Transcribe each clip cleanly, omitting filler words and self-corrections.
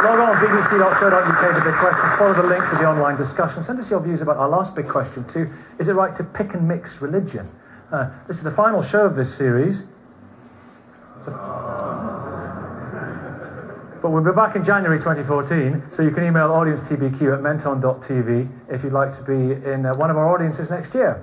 Log on bbc.co.uk to big questions. Follow the link to the online discussion. Send us your views about our last big question too. Is it right to pick and mix religion? This is the final show of this series. But we'll be back in January 2014, so you can email audience@menton.tv if you'd like to be in one of our audiences next year.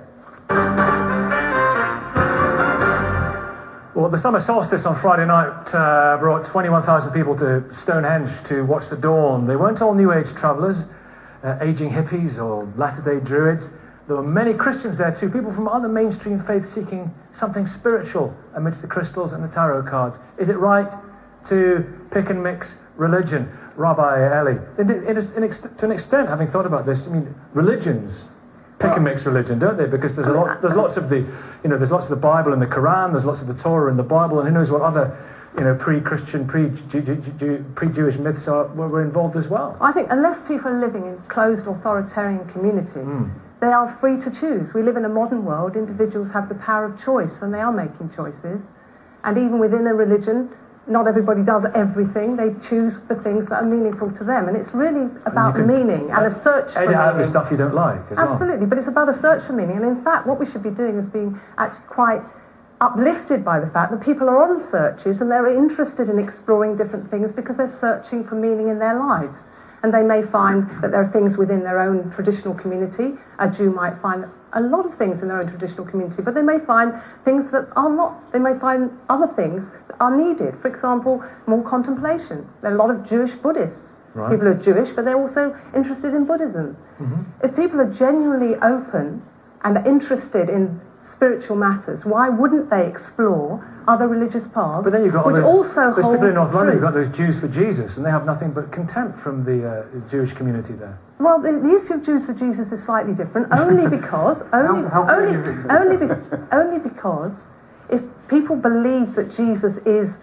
Well, the summer solstice on Friday night brought 21,000 people to Stonehenge to watch the dawn. They weren't all New Age travellers, ageing hippies or latter-day druids. There were many Christians there too, people from other mainstream faiths seeking something spiritual amidst the crystals and the tarot cards. Is it right to pick and mix religion? Rabbi Eli, to an extent, having thought about this, I mean, religions pick and mix religion, don't they? Because there's lots of the Bible and the Quran, there's lots of the Torah and the Bible, and who knows what other, pre-Christian, pre-Jewish myths were involved as well. I think unless people are living in closed authoritarian communities, they are free to choose. We live in a modern world. Individuals have the power of choice, and they are making choices. And even within a religion, not everybody does everything. They choose the things that are meaningful to them. And it's really about meaning and a search for meaning. Edit out the stuff you don't like as well. Absolutely, but it's about a search for meaning. And in fact, what we should be doing is being actually quite uplifted by the fact that people are on searches and they're interested in exploring different things because they're searching for meaning in their lives. And they may find that there are things within their own traditional community. A Jew might find a lot of things in their own traditional community, but they may find things that are not. They may find other things that are needed. For example, more contemplation. There are a lot of Jewish Buddhists. Right. People are Jewish, but they're also interested in Buddhism. If people are genuinely open and are interested in spiritual matters, why wouldn't they explore other religious paths? But then you've got those people in North London. You've got those Jews for Jesus, and they have nothing but contempt from the Jewish community there. Well, the issue of Jews for Jesus is slightly different, only because if people believe that Jesus is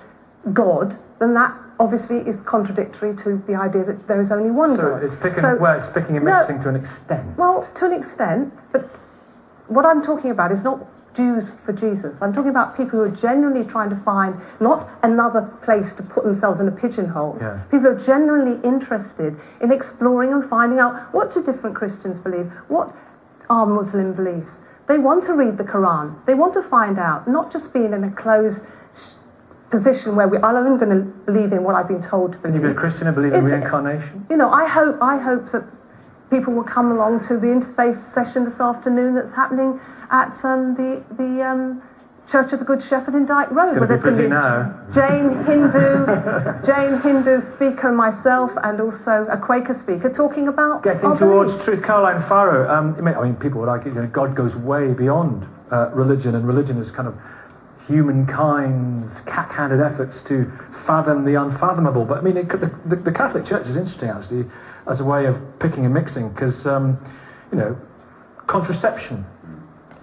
God, then that obviously is contradictory to the idea that there is only one God. It's picking and mixing to an extent. Well, to an extent, but what I'm talking about is not Jews for Jesus. I'm talking about people who are genuinely trying to find not another place to put themselves in a pigeonhole. Yeah. People who are genuinely interested in exploring and finding out, what do different Christians believe? What are Muslim beliefs? They want to read the Quran. They want to find out, not just being in a closed position where I'm only going to believe in what I've been told to believe. Can you be a Christian and believe in reincarnation? I hope that people will come along to the interfaith session this afternoon that's happening at the Church of the Good Shepherd in Dyke Road. It's going to be busy now. Jane Hindu speaker and myself, and also a Quaker speaker talking about getting towards truth. Carlyon Farrow. I mean, people would argue God goes way beyond religion, and religion is kind of humankind's cack-handed efforts to fathom the unfathomable. But I mean, the Catholic Church is interesting actually as a way of picking and mixing, because contraception,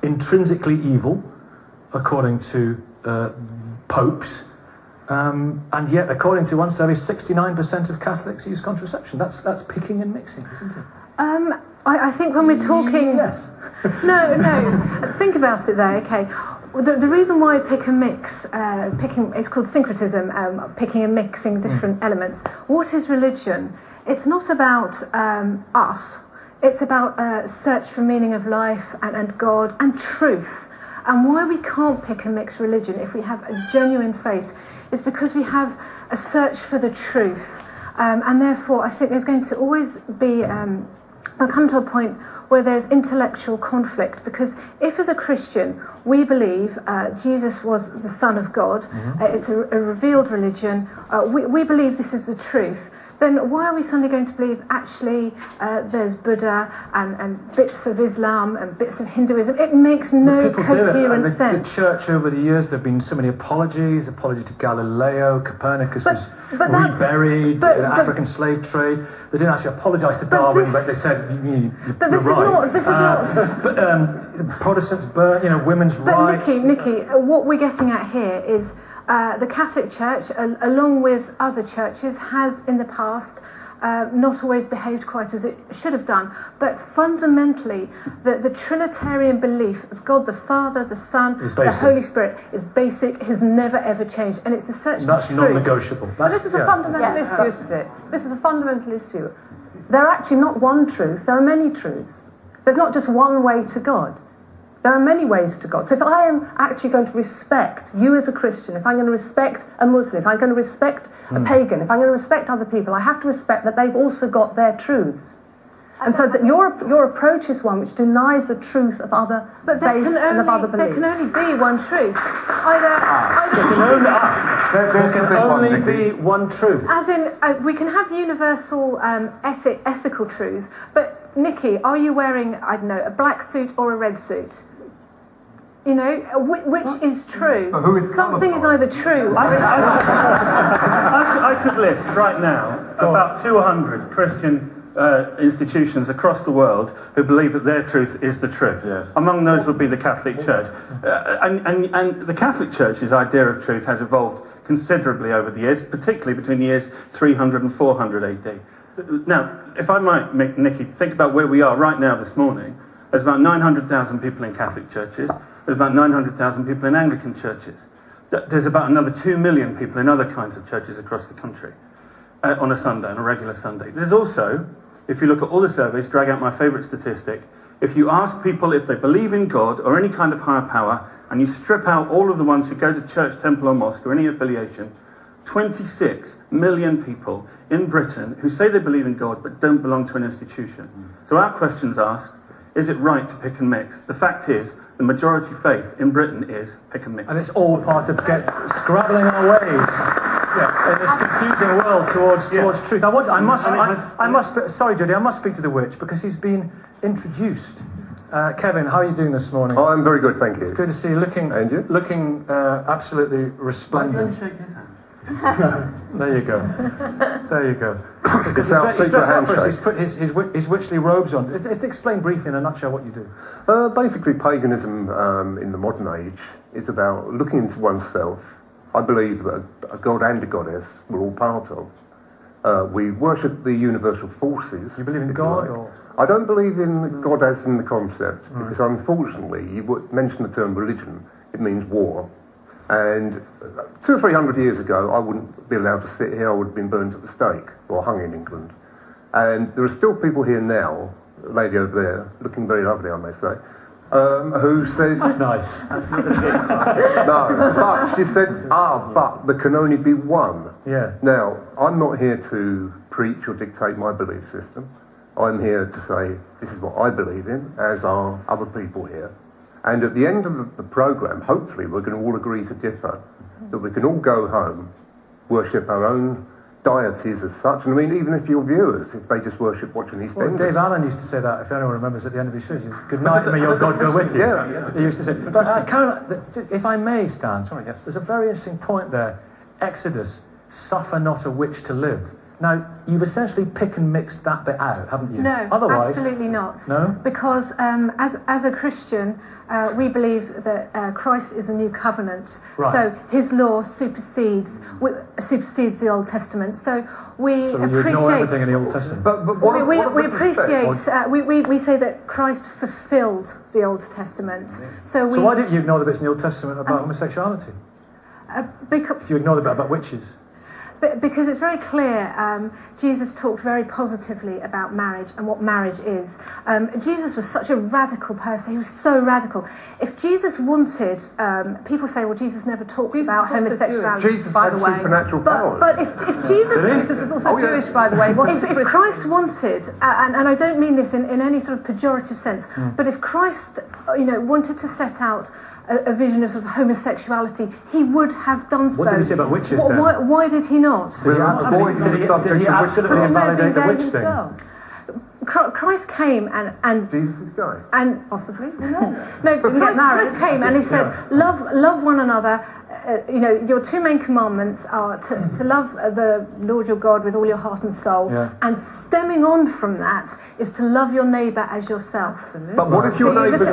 intrinsically evil according to popes, and yet according to one survey 69% of Catholics use contraception. That's picking and mixing, isn't it? I think when we're talking... Yes. No, think about it there, okay. The reason why pick and mix, it's called syncretism, picking and mixing different elements. What is religion? It's not about us. It's about a search for meaning of life and God and truth. And why we can't pick and mix religion if we have a genuine faith is because we have a search for the truth. And therefore, I think there's going to always be... I'll come to a point where there's intellectual conflict, because if as a Christian we believe Jesus was the Son of God, it's a revealed religion, we believe this is the truth, then why are we suddenly going to believe actually there's Buddha and bits of Islam and bits of Hinduism? It makes no coherent sense. The church over the years, there have been so many apology to Galileo, Copernicus was reburied, African slave trade. They didn't actually apologise to Darwin, but they said, you're right. But Protestants burn, women's rights. Nicky, what we're getting at here is the Catholic Church, along with other churches, has in the past not always behaved quite as it should have done. But fundamentally, the Trinitarian belief of God the Father, the Son, the Holy Spirit is basic, has never ever changed, and it's a search for That's truth. non-negotiable. But this is a fundamental issue, isn't it? This is a fundamental issue. There are actually not one truth, there are many truths. There's not just one way to God. There are many ways to God. So if I am actually going to respect you as a Christian, if I'm going to respect a Muslim, if I'm going to respect a pagan, if I'm going to respect other people, I have to respect that they've also got their truths. And so that your approach is one which denies the truth of other faiths and of other beliefs. There can only be one truth. There can only be one truth. As in, we can have universal ethical truths, but Nicky, are you wearing, I don't know, a black suit or a red suit? You know, which is true? Something is either true. I could list right now about 200 Christian institutions across the world who believe that their truth is the truth. Yes. Among those would be the Catholic Church. And the Catholic Church's idea of truth has evolved considerably over the years, particularly between the years 300 and 400 AD. Now, if I might make Nicky think about where we are right now this morning, there's about 900,000 people in Catholic churches, there's about 900,000 people in Anglican churches. There's about another 2 million people in other kinds of churches across the country on a Sunday, on a regular Sunday. There's also, if you look at all the surveys, drag out my favourite statistic, if you ask people if they believe in God or any kind of higher power, and you strip out all of the ones who go to church, temple or mosque or any affiliation, 26 million people in Britain who say they believe in God but don't belong to an institution. So our question's asked, is it right to pick and mix? The fact is, the majority faith in Britain is pick and mix. And it's all part of scrabbling our ways in this confusing world towards truth. Sorry, Judy, I must speak to the witch because he's been introduced. Kevin, how are you doing this morning? Oh, I'm very good, thank you. Good to see you. Looking absolutely resplendent. Why don't you shake his hand? There you go. There you go. Because he's dressed up for us. He's put his witchly robes on. Let's explain briefly in a nutshell what you do. Basically, paganism in the modern age is about looking into oneself. I believe that a god and a goddess we're all part of. We worship the universal forces. You believe in God? Or? I don't believe in God as in the concept, because unfortunately, you mentioned the term religion, it means war. And 200 or 300 years ago, I wouldn't be allowed to sit here, I would have been burned at the stake, or hung in England. And there are still people here now, a lady over there, looking very lovely, I may say, who says... That's nice. That's not No, but she said, but there can only be one. Yeah. Now, I'm not here to preach or dictate my belief system. I'm here to say, this is what I believe in, as are other people here. And at the end of the programme, hopefully we're going to all agree to differ, that we can all go home, worship our own deities as such. And I mean, even if your viewers, if they just worship watching EastEnders. Well, Dave Allen used to say that, if anyone remembers, at the end of his shows. Good night, may your God go with you. Yeah. He used to say. But Karen, if I may, Stan, there's a very interesting point there. Exodus, suffer not a witch to live. Now, you've essentially pick and mixed that bit out, haven't you? No, otherwise, absolutely not. No? Because as a Christian, we believe that Christ is a new covenant. Right. So his law supersedes the Old Testament. So we you appreciate... ignore everything in the Old Testament. But we appreciate... we say that Christ fulfilled the Old Testament. So why don't you ignore the bits in the Old Testament about homosexuality? If you ignore the bit about witches? Because it's very clear, Jesus talked very positively about marriage and what marriage is. Jesus was such a radical person. He was so radical. If Jesus wanted, people say, well, Jesus never talked about homosexuality. Jesus by the way. Supernatural powers. But if Jesus... Jesus was also Jewish, by the way. If Christ wanted, and I don't mean this in any sort of pejorative sense, but if Christ, wanted to set out a vision of sort of homosexuality, he would have done so. What did he say about witches then? Why did he not? Did he absolutely invalidate the witch thing? Christ came and Jesus is gay. And possibly Christ came and he said, love one another. Your two main commandments are to love the Lord your God with all your heart and soul, and stemming on from that is to love your neighbour as yourself. But what if your neighbour's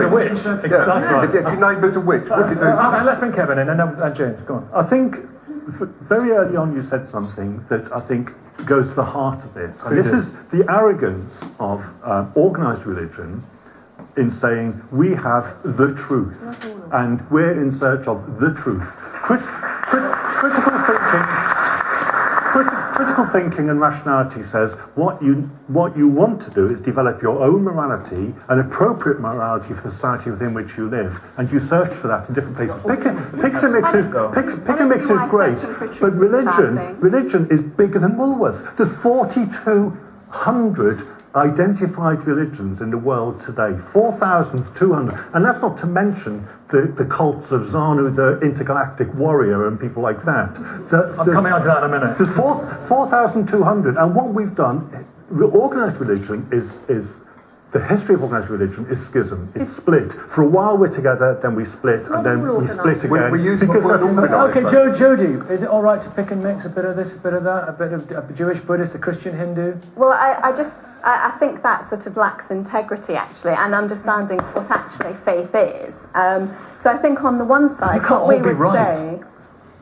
a witch? That's right. If your neighbour's a witch, what do you do? Let's bring Kevin in and James. Go on. I think very early on you said something that I think goes to the heart of this. And this is the arrogance of organised religion in saying we have the truth and we're in search of the truth. Critical thinking and rationality says what you want to do is develop your own morality, an appropriate morality for the society within which you live, and you search for that in different places. Pick a mix is great, but religion is bigger than Woolworths. There's 4,200 identified religions in the world today, 4,200, and that's not to mention the cults of Zanu, the intergalactic warrior, and people like that. I'm coming on to that in a minute. There's 4,200, and what we've done, organised religion is the history of organised religion is schism. It's split. For a while we're together, then we split, and then we split again. Okay, Jody, is it all right to pick and mix a bit of this, a bit of that, a bit of a Jewish, Buddhist, a Christian, Hindu? Well, I think that sort of lacks integrity, actually, and understanding what actually faith is. So I think on the one side, what we would say...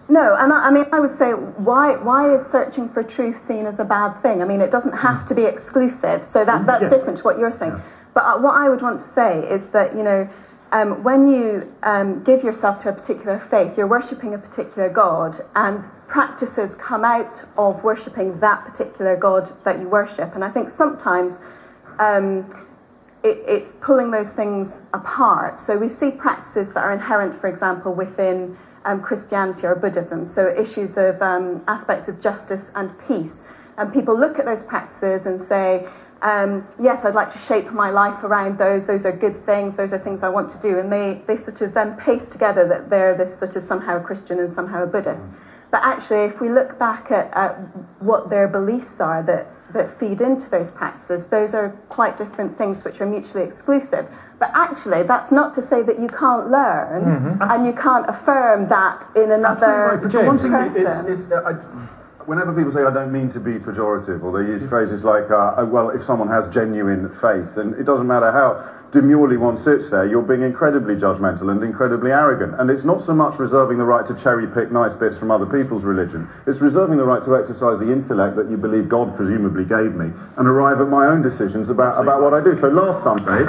No, and I would say, why is searching for truth seen as a bad thing? I mean, it doesn't have to be exclusive, so that's different to what you're saying. Yeah. But what I would want to say is that, when you give yourself to a particular faith, you're worshipping a particular God, and practices come out of worshipping that particular God that you worship. And I think sometimes it's pulling those things apart. So we see practices that are inherent, for example, within Christianity or Buddhism, so issues of aspects of justice and peace. And people look at those practices and say, yes, I'd like to shape my life around those are good things, those are things I want to do. And they sort of then paste together that they're this sort of somehow a Christian and somehow a Buddhist. But actually, if we look back at what their beliefs are that feed into those practices, those are quite different things which are mutually exclusive. But actually, that's not to say that you can't learn and you can't affirm that in another person. Whenever people say, I don't mean to be pejorative, or they use phrases like, well, if someone has genuine faith, and it doesn't matter how demurely one sits there, you're being incredibly judgmental and incredibly arrogant. And it's not so much reserving the right to cherry pick nice bits from other people's religion, it's reserving the right to exercise the intellect that you believe God presumably gave me and arrive at my own decisions about what I do. So last Sunday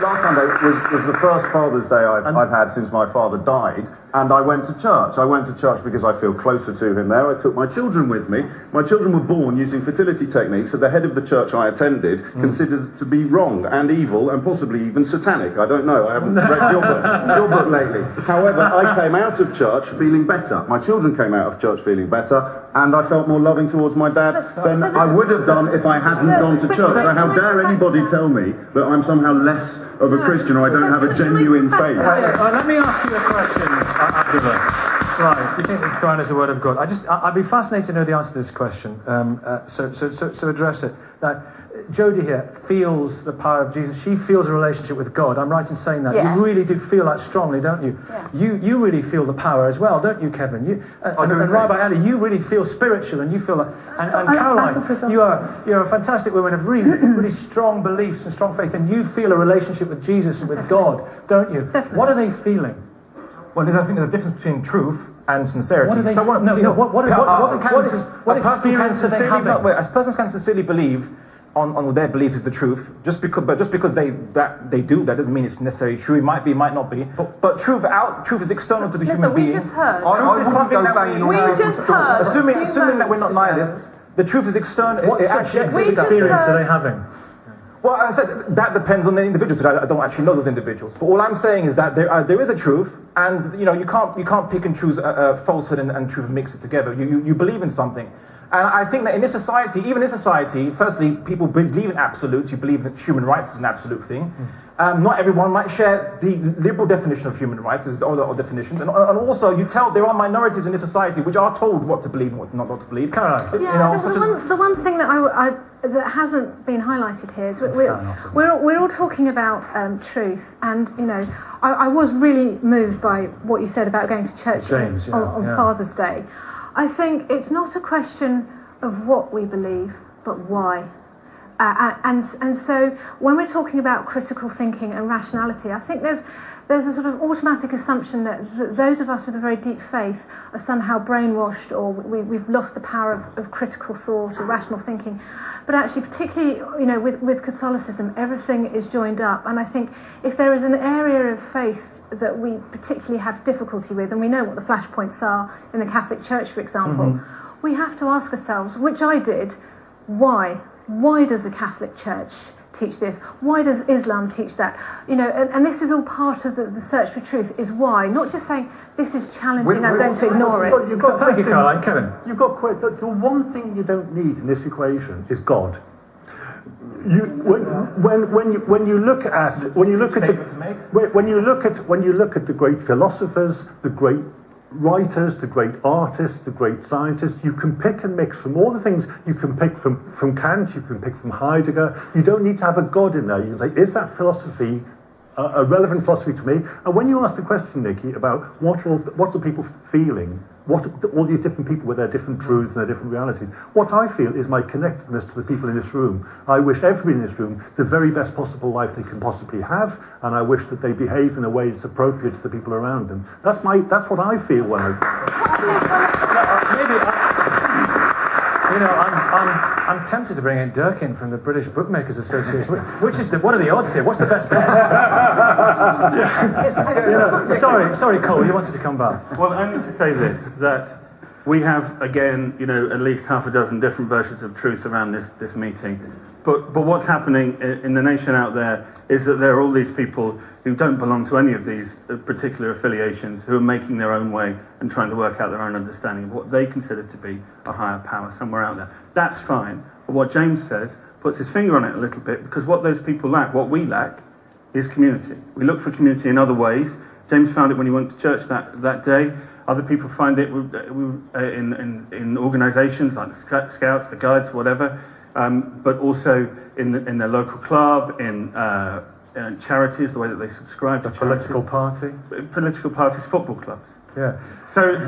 was the first Father's Day I've had since my father died, and I went to church. I went to church because I feel closer to him there. I took my children with me. My children were born using fertility techniques that the head of the church I attended considered to be wrong and evil and possibly even satanic. I don't know. I haven't read your book lately. However, I came out of church feeling better. My children came out of church feeling better, and I felt more loving towards my dad than I would have done if I hadn't gone to church. So how dare anybody tell me that I'm somehow less of a Christian or I don't have a genuine faith? Let me ask you a question, Abdullah. Right, you think the Quran is the word of God? I'd be fascinated to know the answer to this question. So address it. Now, Jodie here feels the power of Jesus. She feels a relationship with God. I'm right in saying that. Yes. You really do feel that strongly, don't you? Yeah. You really feel the power as well, don't you, Kevin? And Rabbi Ali, you really feel spiritual, and you feel that. And Caroline, you're a fantastic woman of really, really strong beliefs and strong faith, and you feel a relationship with Jesus and with God, don't you? Definitely. What are they feeling? Well, I think there's a difference between truth and sincerity. What are they? A person can sincerely believe on what their belief is the truth. Just because they do that doesn't mean it's necessarily true. It might be, might not be. But truth is external to the human being. We just heard. Truth is something that assuming that we're not nihilists. The truth is external. What subjective experience are they having? Well, I said that depends on the individual. I don't actually know those individuals. But all I'm saying is that there is a truth, and you can't pick and choose falsehood and truth and mix it together. You believe in something. And I think that in this society, firstly, people believe in absolutes. You believe that human rights is an absolute thing. Not everyone might share the liberal definition of human rights. There's other definitions. And also, there are minorities in this society which are told what to believe and what not to believe. The one thing that that hasn't been highlighted here is we're all talking about truth. And, I was really moved by what you said about going to church on Father's Day. I think it's not a question of what we believe, but why. And so when we're talking about critical thinking and rationality, I think there's a sort of automatic assumption that those of us with a very deep faith are somehow brainwashed, or we've lost the power of critical thought or rational thinking. But actually, particularly, with Catholicism, everything is joined up. And I think if there is an area of faith that we particularly have difficulty with, and we know what the flashpoints are in the Catholic Church, for example, we have to ask ourselves, which I did, why? Why does the Catholic Church teach this? Why does Islam teach that? And this is all part of the search for truth, is why. Not just saying, this is challenging, I'm going to ignore it. Thank you, Carlyon. Kevin? You've got the one thing you don't need in this equation is God. When you look at the great philosophers, the great writers, the great artists, the great scientists, you can pick and mix from all the things. You can pick from Kant, you can pick from Heidegger. You don't need to have a God in there. You can say, is that philosophy a relevant philosophy to me? And when you ask the question, Nicky, about what are people feeling, all these different people with their different truths and their different realities, what I feel is my connectedness to the people in this room. I wish everybody in this room the very best possible life they can possibly have, and I wish that they behave in a way that's appropriate to the people around them. That's what I feel when I'm tempted to bring in Durkin from the British Bookmakers Association. What are the odds here? What's the best bet? Sorry, Cole, you wanted to come back. Well, only to say this, that we have, again, at least half a dozen different versions of truth around this meeting. But what's happening in the nation out there is that there are all these people who don't belong to any of these particular affiliations, who are making their own way and trying to work out their own understanding of what they consider to be a higher power somewhere out there. That's fine. But what James says puts his finger on it a little bit, because what those people lack, what we lack, is community. We look for community in other ways. James found it when he went to church that day. Other people find it in organisations like the Scouts, the Guides, whatever. But also in their local club, in charities, the way that they subscribe to political party, political parties, football clubs. Yeah. So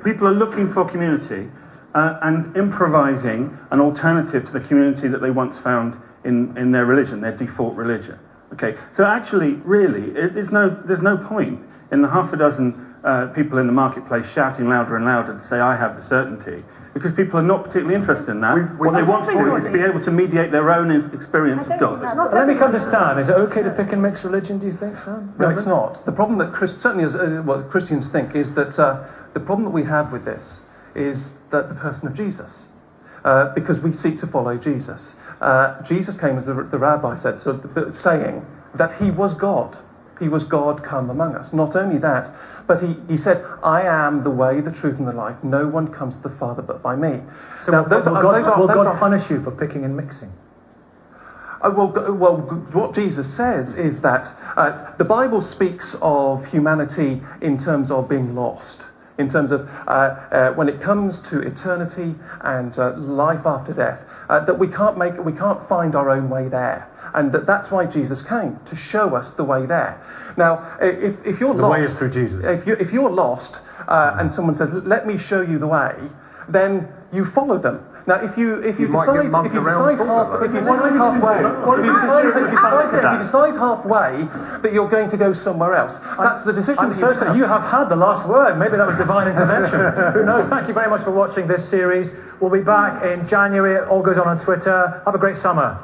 people are looking for community and improvising an alternative to the community that they once found in their religion, their default religion. Okay. So actually, really, there's no point in the half a dozen people in the marketplace shouting louder and louder to say, I have the certainty, because people are not particularly interested in that. What they want to do is be able to mediate their own experience of God. Let me understand. Is it okay to pick and mix religion, do you think, Sam? No, it's not. The problem that certainly what Christians think is that the problem that we have with this is that the person of Jesus, because we seek to follow Jesus. Jesus came, as the rabbi said, saying that he was God. He was God come among us. Not only that, but he said, I am the way, the truth, and the life. No one comes to the Father but by me. So now, will God punish you for picking and mixing? Well, what Jesus says is that the Bible speaks of humanity in terms of being lost, in terms of when it comes to eternity and life after death, that we can't find our own way there. And that's why Jesus came, to show us the way there. Now, if you're lost, the way is through Jesus. If you're lost and someone says, "Let me show you the way," then you follow them. Now, if you decide halfway that you're going to go somewhere else, that's the decision. I'm so sorry. You have had the last word. Maybe that was divine intervention. Who knows? Thank you very much for watching this series. We'll be back in January. It all goes on Twitter. Have a great summer.